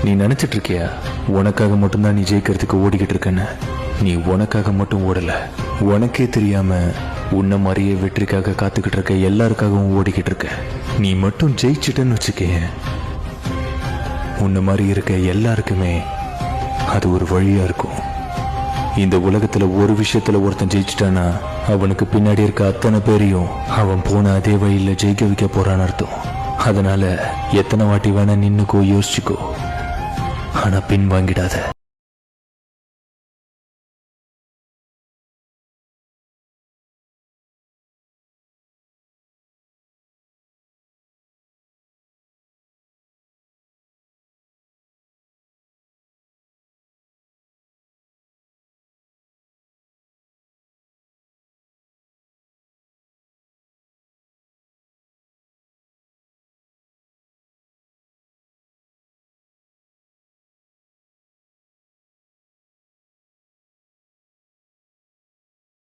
நீ நினைச்சிட்டு இருக்கியா உனக்காக மட்டும்தான் நீ ஜெயிக்கிறதுக்கு ஓடிக்கிட்டு இருக்கன்னு? நீ உனக்காக மட்டும் ஓடல, உனக்கே தெரியாம உன்ன மாதிரியே வெற்றிக்காக காத்துக்கிட்டு இருக்க எல்லாருக்காகவும் ஓடிக்கிட்டு இருக்க. நீ மட்டும் ஜெயிச்சிட்டன்னு வச்சுக்க, உன்ன மாதிரி இருக்க எல்லாருக்குமே அது ஒரு வழியா இருக்கும். இந்த உலகத்துல ஒரு விஷயத்துல ஒருத்தன் ஜெயிச்சிட்டானா அவனுக்கு பின்னாடி இருக்க அத்தனை பேரையும் அவன் போன அதே வழியில ஜெயிக்க வைக்க போறான்னு அர்த்தம். அதனால எத்தனை வாட்டி வேணா நின்னுக்கோ, யோசிச்சுக்கோ, ஆனா பின் வாங்கிடாத.